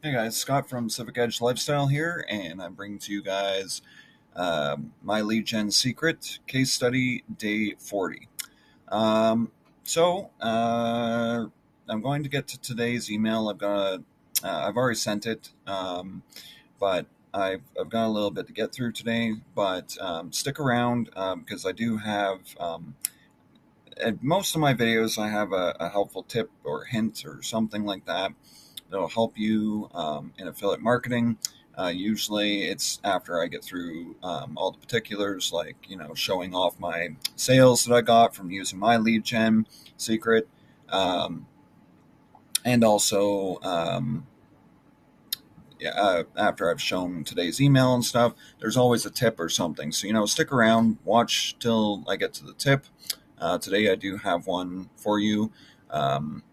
Hey guys, Scott from Civic Edge Lifestyle here, and I'm bringing to you guys my lead gen secret case study day 40. Um, so I'm going to get to today's email. I've already sent it, but I've got a little bit to get through today. But stick around because I do have at most of my videos I have a helpful tip or hint or something like that that'll help you in affiliate marketing. Usually, it's after I get through all the particulars, like showing off my sales that I got from using my lead gen secret, um, and also yeah, after I've shown today's email and stuff. There's always a tip or something, so stick around, watch till I get to the tip. Today, I do have one for you. Um,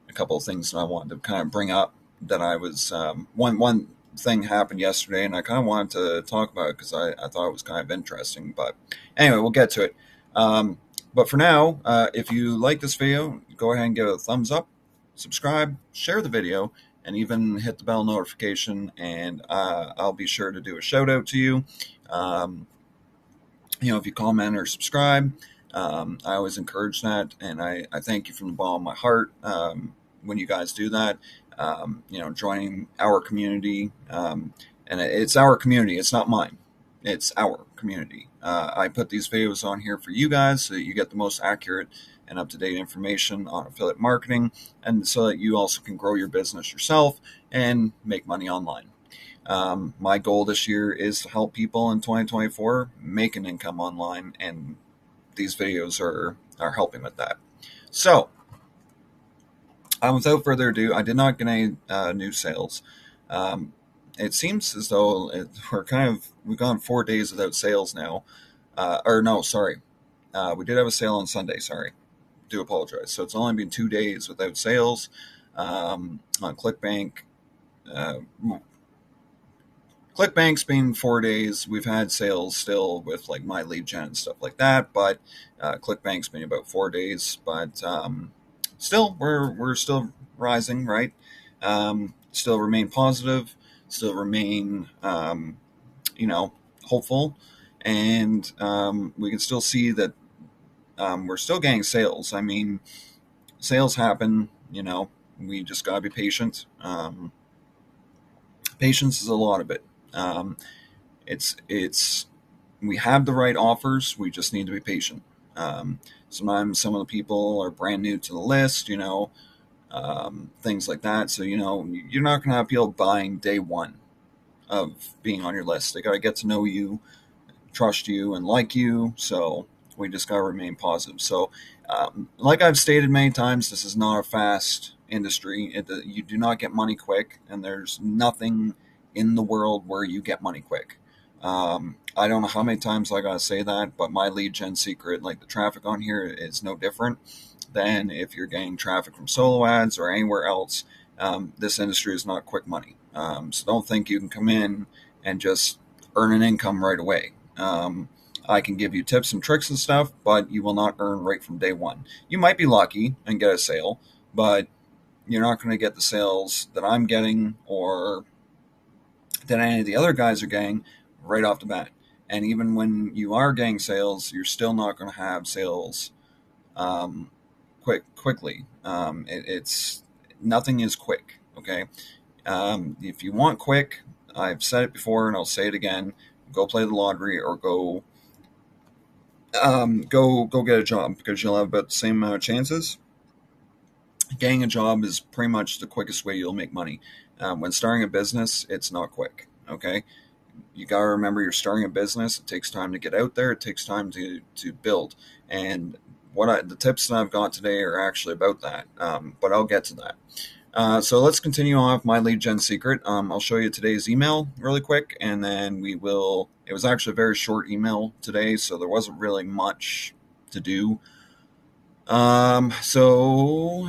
a couple of things that I wanted to kind of bring up that I was one thing happened yesterday, and I kind of wanted to talk about it because I thought it was kind of interesting. But anyway, we'll get to it. But for now, if you like this video, go ahead and give it a thumbs up, subscribe, share the video, and even hit the bell notification, and I'll be sure to do a shout out to you. Um, if you comment or subscribe, I always encourage that, and I thank you from the bottom of my heart when you guys do that. Joining our community, and it's our community. It's not mine. It's our community. I put these videos on here for you guys so that you get the most accurate and up-to-date information on affiliate marketing, and so that you also can grow your business yourself and make money online. My goal this year is to help people in 2024 make an income online, and these videos are helping with that. So, without further ado, I did not get any new sales. It seems as though we've gone 4 days without sales now. Or no, sorry, we did have a sale on Sunday. Sorry, do apologize. So it's only been 2 days without sales on Clickbank. Uh, Clickbank's been 4 days. We've had sales still with like my lead gen and stuff like that, but Clickbank's been about 4 days. But still, we're still rising, right? Still remain positive. Still remain, hopeful, and we can still see that we're still getting sales. I mean, sales happen. We just gotta be patient. Patience is a lot of it. Um, it's we have the right offers. We just need to be patient. Sometimes some of the people are brand new to the list, things like that. So you're not going to have people buying day one of being on your list. They got to get to know you, trust you, and like you. So we just got to remain positive. So, like I've stated many times, this is not a fast industry. You do not get money quick, and there's nothing in the world where you get money quick. I don't know how many times I gotta say that, but my lead gen secret, like the traffic on here, is no different than if you're getting traffic from solo ads or anywhere else. This industry is not quick money. So don't think you can come in and just earn an income right away. I can give you tips and tricks and stuff, but you will not earn right from day one. You might be lucky and get a sale, but you're not going to get the sales that I'm getting or that any of the other guys are getting right off the bat. And even when you are getting sales, you're still not going to have sales um, quickly. It's nothing is quick. Okay, if you want quick, I've said it before and I'll say it again. Go play the lottery or go get a job because you'll have about the same amount of chances. Getting a job is pretty much the quickest way you'll make money. When starting a business, it's not quick. Okay, you got to remember you're starting a business. It takes time to get out there. It takes time to build. And the tips that I've got today are actually about that. But I'll get to that. So let's continue on with my lead gen secret. I'll show you today's email really quick, and then we will. It was actually a very short email today, so there wasn't really much to do. So,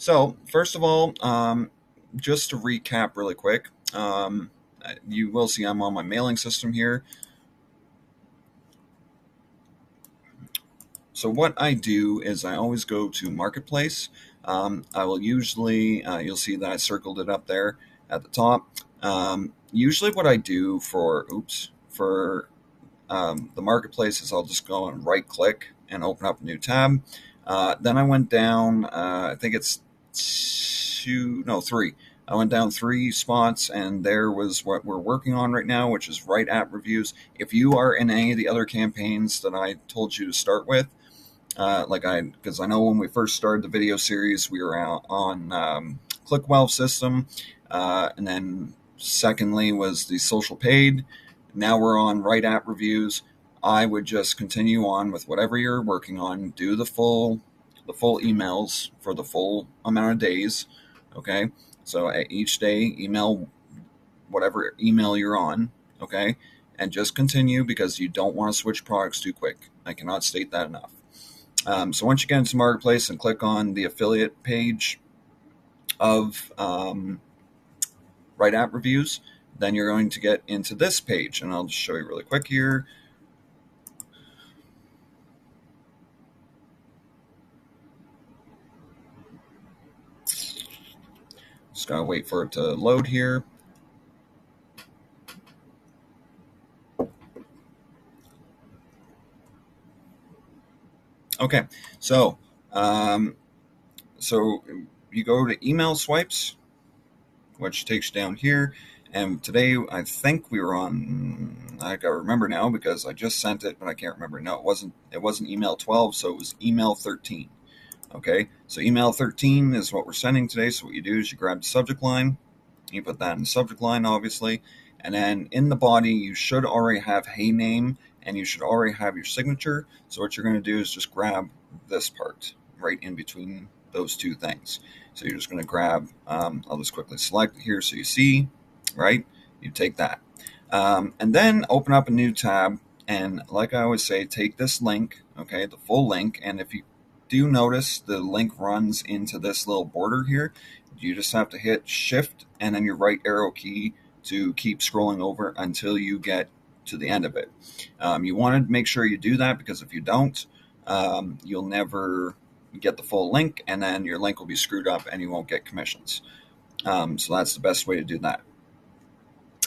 So, first of all, just to recap really quick, you will see I'm on my mailing system here. So what I do is I always go to Marketplace. I will usually, you'll see that I circled it up there at the top. Usually what I do for the Marketplace is I'll just go and right click and open up a new tab. Then I went down, I think it's three. I went down three spots, and there was what we're working on right now, which is right app reviews. If you are in any of the other campaigns that I told you to start with, because I know when we first started the video series, we were out on Clickwell system, and then secondly was the social paid. Now we're on right app reviews. I would just continue on with whatever you're working on. Do the full emails for the full amount of days. Okay, so each day email whatever email you're on. Okay, and just continue because you don't want to switch products too quick. I cannot state that enough. So once you get into Marketplace and click on the affiliate page of Right App Reviews, then you're going to get into this page. And I'll just show you really quick here. Just gotta wait for it to load here. Okay, so you go to email swipes, which takes you down here. And today, I think we were on. I gotta remember now because I just sent it, but I can't remember. No, it wasn't. It wasn't email 12, so it was email 13. Okay, so email 13 is what we're sending today. So what you do is you grab the subject line, you put that in the subject line, obviously, and then in the body you should already have hey name, and you should already have your signature. So what you're going to do is just grab this part right in between those two things. So you're just going to grab, I'll just quickly select it here so you see, right? You take that. And then open up a new tab. And like I always say, take this link, okay, the full link. And if you do notice the link runs into this little border here, you just have to hit shift and then your right arrow key to keep scrolling over until you get to the end of it. You want to make sure you do that because if you don't, you'll never get the full link, and then your link will be screwed up and you won't get commissions. So that's the best way to do that.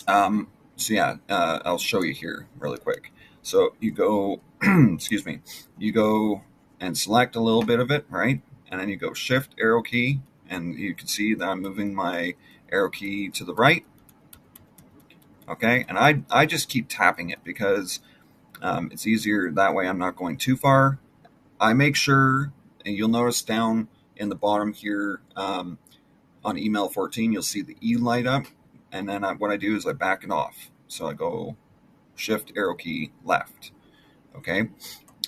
I'll show you here really quick. So you go, excuse me, you go and select a little bit of it, right? And then you go shift arrow key, and you can see that I'm moving my arrow key to the right. Okay, and I just keep tapping it because it's easier that way. I'm not going too far. I make sure, and you'll notice down in the bottom here on email 14, you'll see the E light up, and then what I do is I back it off. So I go shift arrow key left, okay?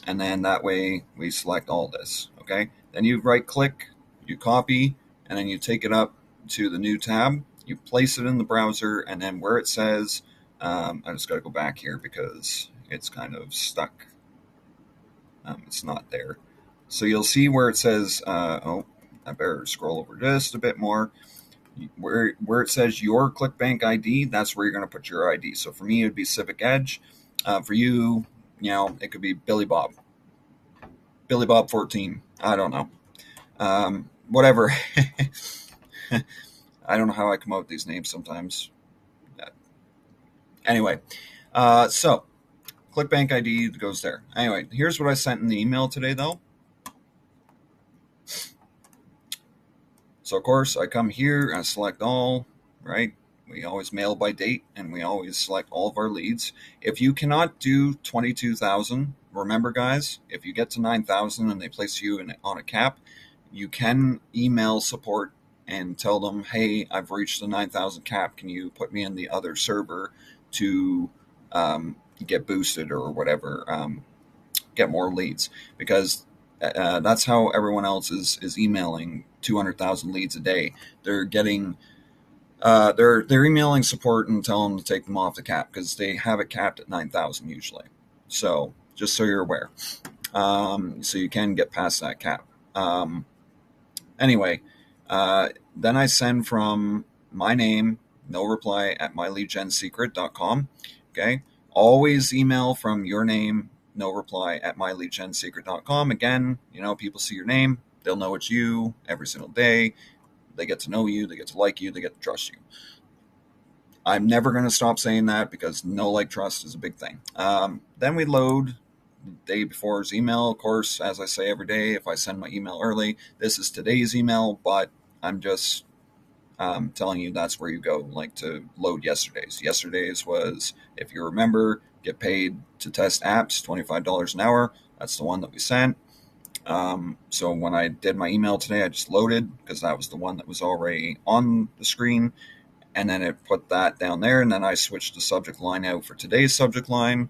And then that way we select all this, okay? Then you right click, you copy, and then you take it up to the new tab, you place it in the browser, and then where it says, I just got to go back here because it's kind of stuck. It's not there. So you'll see where it says, I better scroll over just a bit more. Where it says your Clickbank ID, that's where you're going to put your ID. So for me, it would be Civic Edge. For you, it could be Billy Bob 14. I don't know. Whatever. I don't know how I come up with these names sometimes. Anyway, so Clickbank ID goes there. Anyway, here's what I sent in the email today, though. So, of course, I come here and select all, right? We always mail by date, and we always select all of our leads. If you cannot do 22,000, remember, guys, if you get to 9,000 and they place you on a cap, you can email support and tell them, hey, I've reached the 9,000 cap. Can you put me in the other server to get boosted or whatever, get more leads? Because that's how everyone else is emailing 200,000 leads a day. They're getting they're emailing support and telling them to take them off the cap because they have it capped at 9,000 usually. So just so you're aware, so you can get past that cap. Anyway, then I send from my name, no reply at myleadgensecret.com. Okay, always email from your name, no reply at myleadgensecret.com. Again, people see your name, they'll know it's you every single day. They get to know you, they get to like you, they get to trust you. I'm never going to stop saying that because know, like, trust is a big thing. Then we load the day before's email. Of course, as I say every day, if I send my email early, this is today's email, but I'm just telling you that's where you go, like, to load yesterday's. Yesterday's was, if you remember, get paid to test apps, $25 an hour. That's the one that we sent. So when I did my email today, I just loaded because that was the one that was already on the screen. And then it put that down there, and then I switched the subject line out for today's subject line.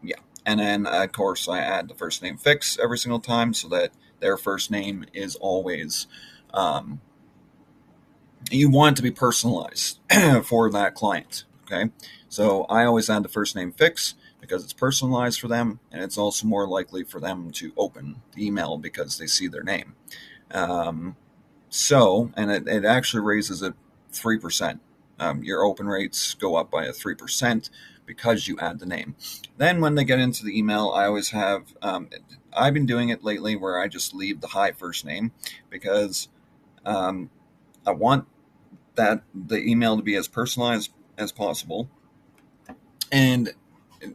Yeah. And then, of course, I add the first name fix every single time so that their first name is always, you want it to be personalized for that client. Okay. So I always add the first name fix because it's personalized for them, and it's also more likely for them to open the email because they see their name. And it actually raises it 3%. Your open rates go up by 3% because you add the name. Then when they get into the email, I always have, I've been doing it lately where I just leave the hi first name because I want the email to be as personalized as possible. And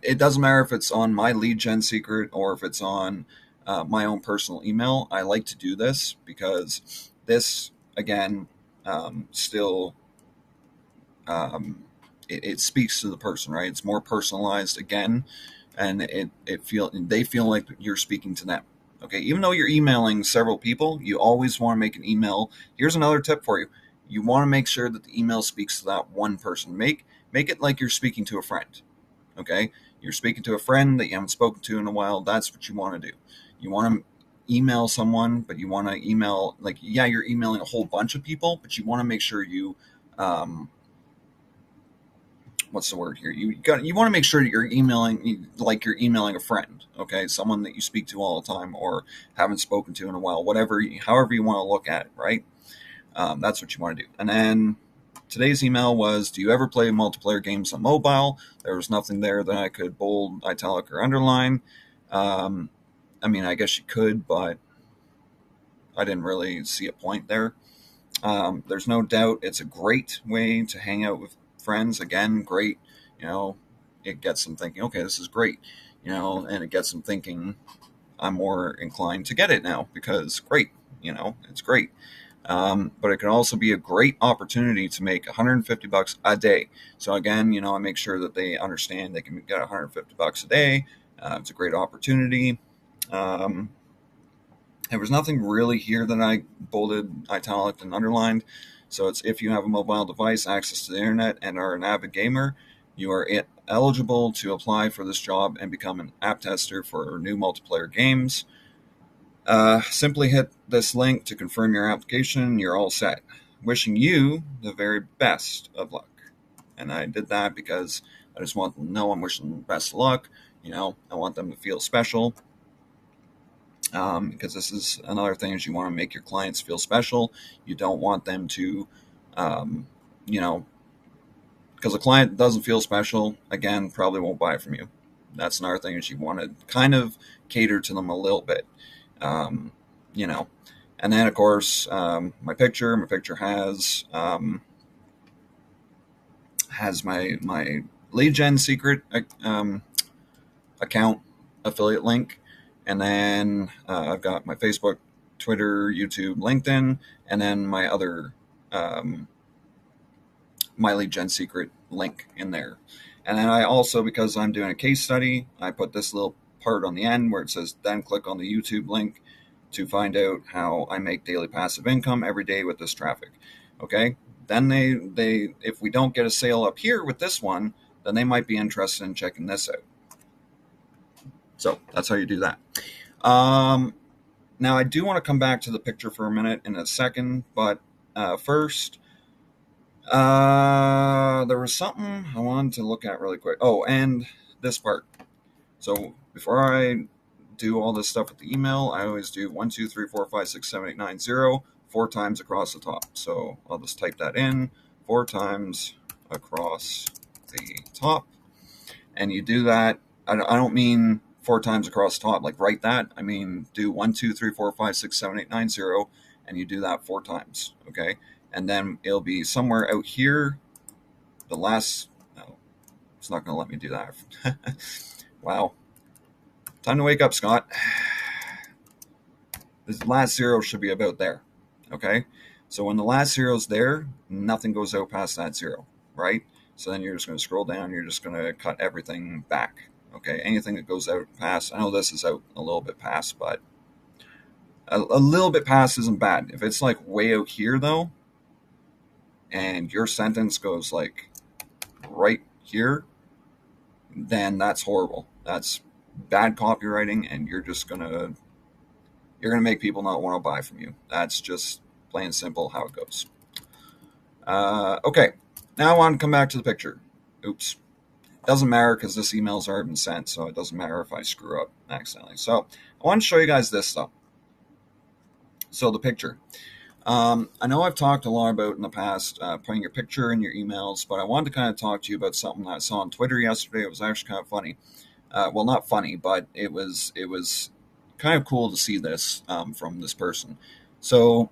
it doesn't matter if it's on my lead gen secret or if it's on my own personal email. I like to do this because this, again, still it speaks to the person, right? It's more personalized again, and they feel like you're speaking to them. Okay, even though you're emailing several people, you always want to make an email. Here's another tip for you: you want to make sure that the email speaks to that one person. Make it like you're speaking to a friend. Okay, you're speaking to a friend that you haven't spoken to in a while. That's what you want to do. You want to email someone, but you want to email, like, yeah, you're emailing a whole bunch of people, but you want to make sure you what's the word here? You want to make sure that you're emailing like you're emailing a friend, okay, someone that you speak to all the time or haven't spoken to in a while, however you want to look at it, right? That's what you want to do. And then today's email was, do you ever play multiplayer games on mobile? There was nothing there that I could bold, italic, or underline. I guess you could, but I didn't really see a point there. There's no doubt it's a great way to hang out with friends. Again, great. It gets them thinking, okay, this is great. And it gets them thinking, I'm more inclined to get it now because great. It's great. But it can also be a great opportunity to make $150 a day. So again, I make sure that they understand they can get $150 a day. It's a great opportunity. There was nothing really here that I bolded, italic, and underlined. So it's, if you have a mobile device, access to the internet, and are an avid gamer, you are eligible to apply for this job and become an app tester for new multiplayer games. Simply hit this link to confirm your application. You're all set. Wishing you the very best of luck. And I did that because I just want them to know I'm wishing them best of luck. I want them to feel special. Because this is another thing, is you want to make your clients feel special. You don't want them to, because a client doesn't feel special, again, probably won't buy from you. That's another thing, is you want to kind of cater to them a little bit, and then, of course, my picture has my lead gen secret account affiliate link. And then I've got my Facebook, Twitter, YouTube, LinkedIn, and then my other My Lead Gen Secret link in there. And then I also, because I'm doing a case study, I put this little part on the end where it says, then click on the YouTube link to find out how I make daily passive income every day with this traffic. Okay? Then they if we don't get a sale up here with this one, then they might be interested in checking this out. So that's how you do that. Now, I do want to come back to the picture for a minute in a second, but first, there was something I wanted to look at really quick. Oh, and this part. So before I do all this stuff with the email, I always do 1, 2, 3, 4, 5, 6, 7, 8, 9, 0 4 times across the top. So I'll just type that in 4 times across the top. And you do that I don't mean 4 times across the top, like write that. I mean, do 1, 2, 3, 4, 5, 6, 7, 8, 9, 0, and you do that 4 times, okay? And then it'll be somewhere out here. The last, no, it's not going to let me do that. Wow. Time to wake up, Scott. This last 0 should be about there, okay? So when the last 0's there, nothing goes out past that 0, right? So then you're just going to scroll down. You're just going to cut everything back, okay? Anything that goes out past, I know this is out a little bit past, but a little bit past isn't bad. If it's like way out here, though, and your sentence goes like right here, then that's horrible. That's bad copywriting, and you're gonna make people not want to buy from you. That's just plain and simple how it goes. Okay, now I want to come back to the picture. Oops. Doesn't matter because this email's already been sent, so it doesn't matter if I screw up accidentally. So I want to show you guys this stuff. So the picture. I know I've talked a lot about in the past putting your picture in your emails, but I wanted to kind of talk to you about something that I saw on Twitter yesterday. It was actually kind of funny. Well, not funny, but it was kind of cool to see this from this person. So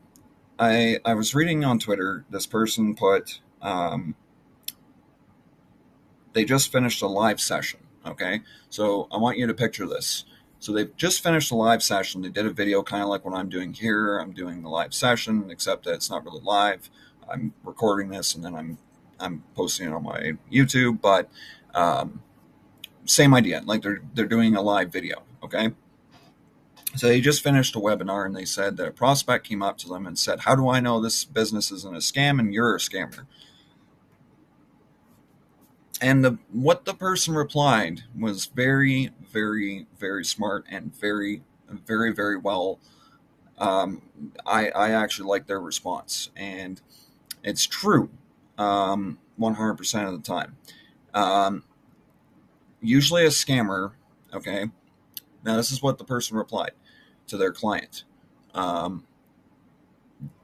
I was reading on Twitter. This person put they just finished a live session. Okay, so I want you to picture this. So they've just finished a live session. They did a video kind of like what I'm doing here. I'm doing the live session, except that it's not really live. I'm recording this and then I'm posting it on my YouTube. But same idea. Like they're doing a live video. Okay. So they just finished a webinar and they said that a prospect came up to them and said, "How do I know this business isn't a scam and you're a scammer?" And what the person replied was very, very, very smart and very, very, very well. I actually like their response, and it's true 100% of the time. Usually a scammer, okay, now this is what the person replied to their client. A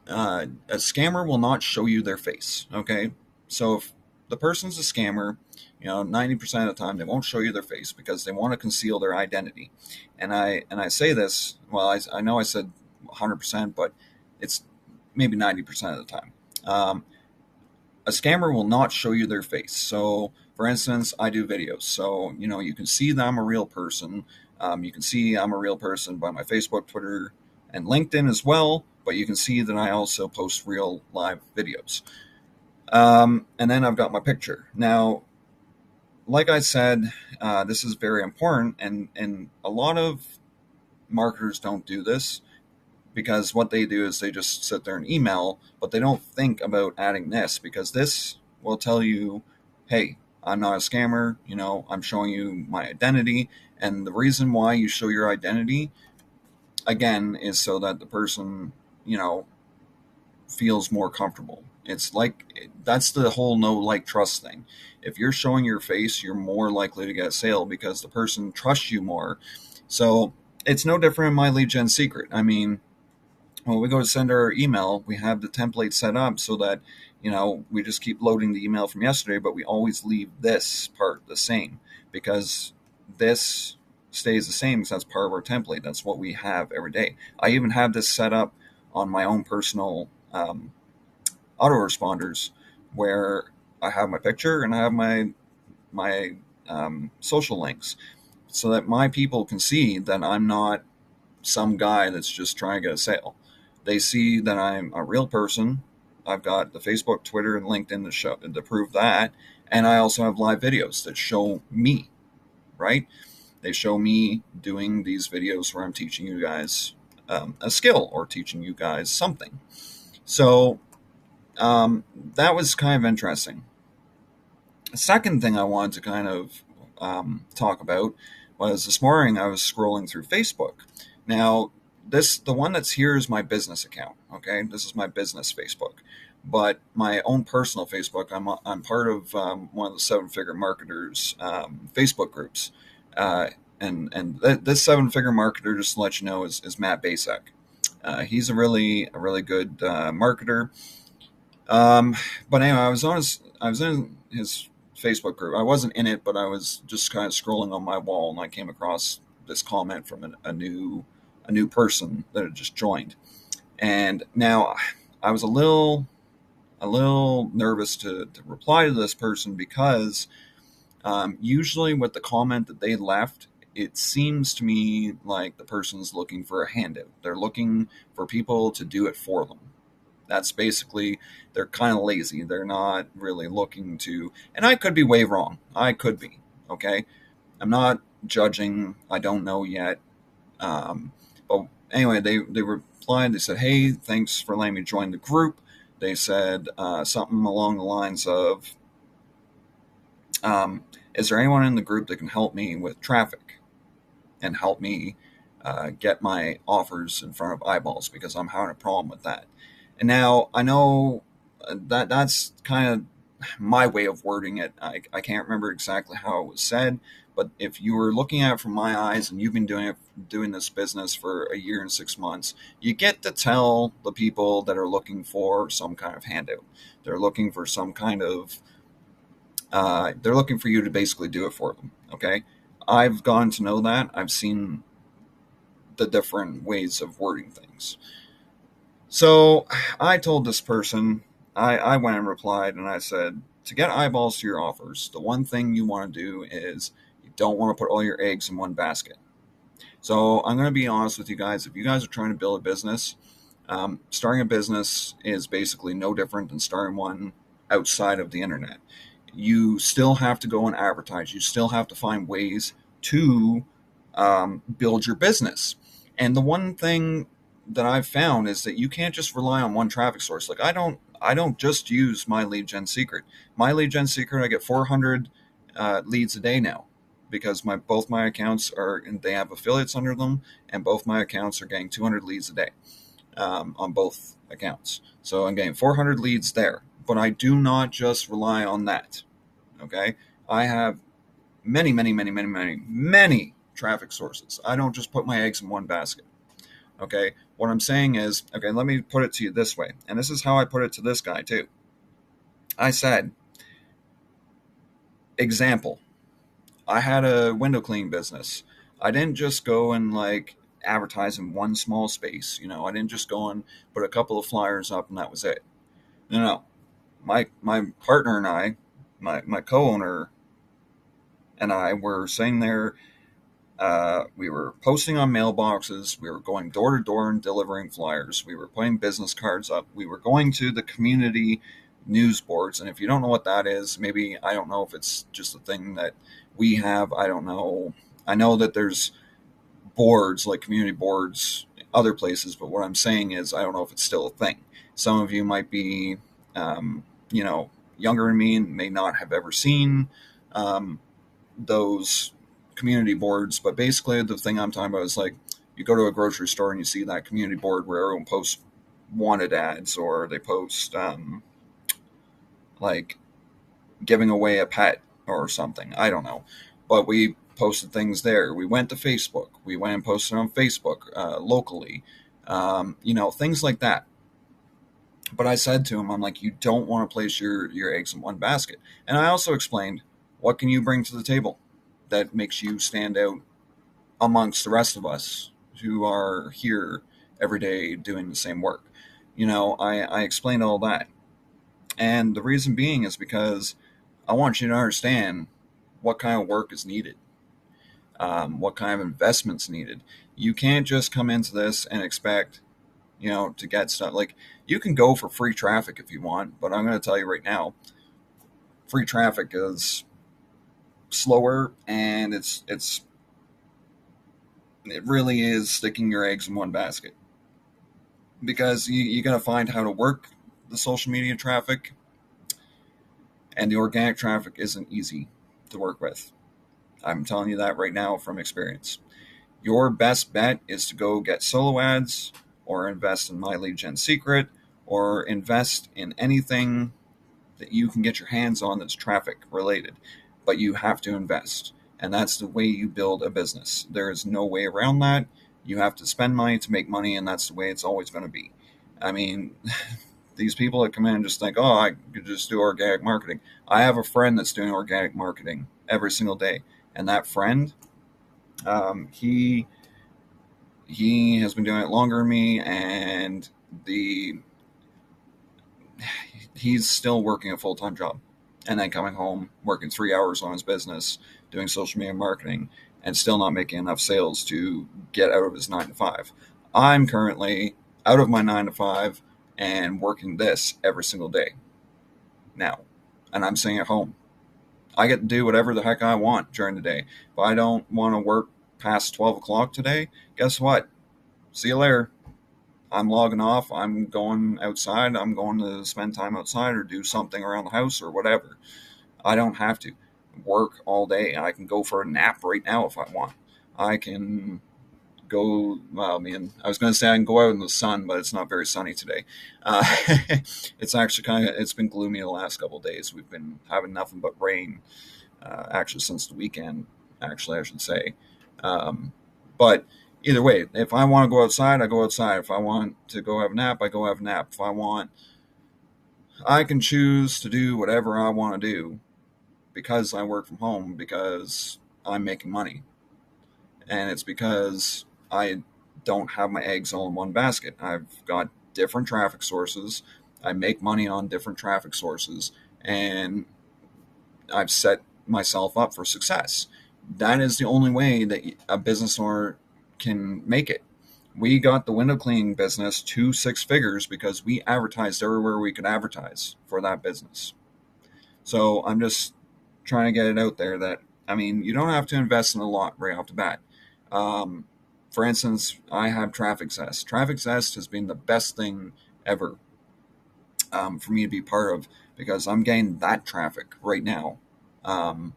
scammer will not show you their face, okay? So if the person's a scammer, 90% of the time they won't show you their face because they want to conceal their identity. And I say this, well, I know I said 100%, but it's maybe 90% of the time. A scammer will not show you their face. So, for instance, I do videos. So, you can see that I'm a real person. You can see I'm a real person by my Facebook, Twitter, and LinkedIn as well. But you can see that I also post real live videos. And then I've got my picture. Now, like I said, this is very important, and a lot of marketers don't do this because what they do is they just sit there and email, but they don't think about adding this because this will tell you, hey, I'm not a scammer, I'm showing you my identity. And the reason why you show your identity, again, is so that the person, feels more comfortable. It's like, that's the whole know, like, trust thing. If you're showing your face, you're more likely to get a sale because the person trusts you more. So it's no different in my lead gen secret. I mean, when we go to send our email, we have the template set up so that, we just keep loading the email from yesterday, but we always leave this part the same because this stays the same because that's part of our template. That's what we have every day. I even have this set up on my own personal autoresponders where I have my picture and I have my social links so that my people can see that I'm not some guy that's just trying to get a sale. They see that I'm a real person. I've got the Facebook, Twitter, and LinkedIn to prove that. And I also have live videos that show me, right? They show me doing these videos where I'm teaching you guys a skill or teaching you guys something. So that was kind of interesting. The second thing I wanted to kind of talk about was this morning I was scrolling through Facebook. Now, the one that's here is my business account. Okay, this is my business Facebook, but my own personal Facebook, I'm part of one of the 7-Figure Marketers Facebook groups, and this 7-Figure Marketer, just to let you know, is Matt Basek. He's a really good marketer. But anyway, I was in his Facebook group. I wasn't in it, but I was just kind of scrolling on my wall, and I came across this comment from a new person that had just joined. And now I was a little nervous to reply to this person because usually with the comment that they left, it seems to me like the person's looking for a handout. They're looking for people to do it for them. That's basically, they're kind of lazy. They're not really looking to, and I could be way wrong. I could be, okay? I'm not judging. I don't know yet. But anyway, they replied. They said, "Hey, thanks for letting me join the group." They said something along the lines of, "Is there anyone in the group that can help me with traffic and help me get my offers in front of eyeballs because I'm having a problem with that?" And now I know that that's kind of my way of wording it. I can't remember exactly how it was said, but if you were looking at it from my eyes and you've been doing this business for a year and 6 months, you get to tell the people that are looking for some kind of handout. They're looking for some kind of they're looking for you to basically do it for them. Okay, I've gotten to know that. I've seen the different ways of wording things. So I told this person, I went and replied, and I said, to get eyeballs to your offers, the one thing you want to do is you don't want to put all your eggs in one basket. So I'm going to be honest with you guys. If you guys are trying to build a business, starting a business is basically no different than starting one outside of the internet. You still have to go and advertise. You still have to find ways to build your business. And the one thing that I've found is that you can't just rely on one traffic source. Like I don't just use my lead gen secret. My lead gen secret, I get 400 leads a day now because both my accounts are, and they have affiliates under them, and both my accounts are getting 200 leads a day on both accounts. So I'm getting 400 leads there, but I do not just rely on that. Okay, I have many, many, many, many, many, many traffic sources. I don't just put my eggs in one basket. Okay, what I'm saying is, okay, let me put it to you this way, and this is how I put it to this guy too. I said, example, I had a window cleaning business. I didn't just go and like advertise in one small space. I didn't just go and put a couple of flyers up and that was it. No. My partner and I, my co-owner and I were sitting there. We were posting on mailboxes. We were going door to door and delivering flyers. We were putting business cards up. We were going to the community news boards. And if you don't know what that is, maybe, I don't know if it's just a thing that we have. I don't know. I know that there's boards, like community boards, other places. But what I'm saying is, I don't know if it's still a thing. Some of you might be, younger than me and may not have ever seen those community boards, but basically the thing I'm talking about is like you go to a grocery store and you see that community board where everyone posts wanted ads or they post like giving away a pet or something. I don't know, but we posted things there. We went to Facebook. We went and posted on Facebook locally, things like that. But I said to him, I'm like, you don't want to place your eggs in one basket. And I also explained, what can you bring to the table that makes you stand out amongst the rest of us who are here every day doing the same work? I explained all that. And the reason being is because I want you to understand what kind of work is needed, what kind of investment's needed. You can't just come into this and expect, to get stuff. Like, you can go for free traffic if you want, but I'm going to tell you right now, free traffic is slower, and it really is sticking your eggs in one basket because you got to find how to work the social media traffic, and the organic traffic isn't easy to work with. I'm telling you that right now from experience. Your best bet is to go get solo ads or invest in My Lead Gen Secret or invest in anything that you can get your hands on that's traffic related. But you have to invest. And that's the way you build a business. There is no way around that. You have to spend money to make money, and that's the way it's always going to be. I mean, These people that come in and just think, oh, I could just do organic marketing. I have a friend that's doing organic marketing every single day, and that friend, he has been doing it longer than me, and the he's still working a full time job, and then coming home working 3 hours on his business, doing social media marketing, and still not making enough sales to get out of his 9 to 5. I'm currently out of my 9 to 5 and working this every single day now, and I'm staying at home. I get to do whatever the heck I want during the day. If I don't want to work past 12 o'clock today, guess what? See you later. I'm logging off. I'm going outside. I'm going to spend time outside or do something around the house or whatever. I don't have to work all day. I can go for a nap right now if I want. I can go, well, I mean, I was going to say I can go out in the sun, but it's not very sunny today. Uh, it's actually it's been gloomy the last couple of days. We've been having nothing but rain, actually, since the weekend, actually, I should say. But either way, if I want to go outside, I go outside. If I want to go have a nap, I go have a nap. If I want, I can choose to do whatever I want to do because I work from home, because I'm making money. And it's because I don't have my eggs all in one basket. I've got different traffic sources. I make money on different traffic sources, and I've set myself up for success. That is the only way that a business owner can make it. We got the window cleaning business to 6 figures because we advertised everywhere we could advertise for that business. So I'm just trying to get it out there that, I mean, you don't have to invest in a lot right off the bat. Um, for instance, I have Traffic Zest. Traffic Zest has been the best thing ever, for me to be part of, because I'm getting that traffic right now. Um,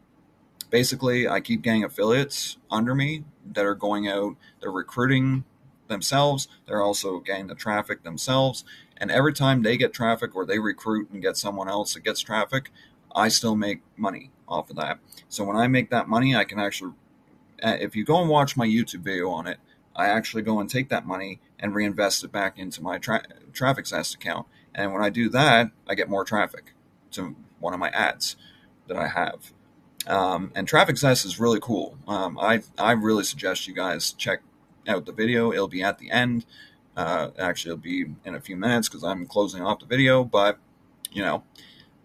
Basically, I keep getting affiliates under me that are going out, they're recruiting themselves, they're also getting the traffic themselves. And every time they get traffic or they recruit and get someone else that gets traffic, I still make money off of that. So when I make that money, I can actually, if you go and watch my YouTube video on it, I actually go and take that money and reinvest it back into my Traffic Zest account. And when I do that, I get more traffic to one of my ads that I have. And Traffic Zest is really cool. I really suggest you guys check out the video. It'll be at the end. Actually, it'll be in a few minutes because I'm closing off the video. But, you know,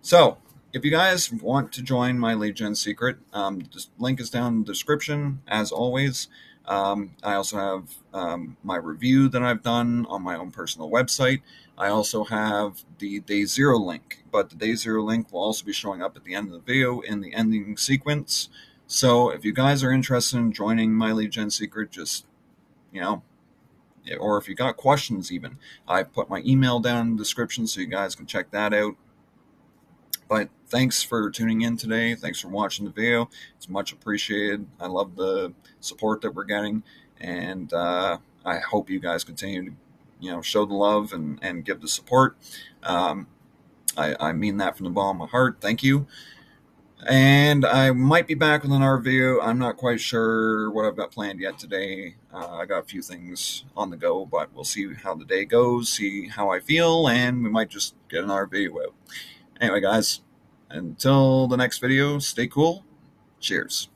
so if you guys want to join my lead gen secret, the link is down in the description, as always. I also have my review that I've done on my own personal website. I also have the day zero link, but the day zero link will also be showing up at the end of the video in the ending sequence. So if you guys are interested in joining my lead gen secret, just, you know, or if you got questions even, I put my email down in the description so you guys can check that out. But thanks for tuning in today. Thanks for watching the video. It's much appreciated. I love the support that we're getting, and I hope you guys continue to, show the love and give the support. I mean that from the bottom of my heart. Thank you. And I might be back with another video. I'm not quite sure what I've got planned yet today. I got a few things on the go, but we'll see how the day goes, see how I feel, and we might just get another video out. Anyway, guys, until the next video, stay cool. Cheers.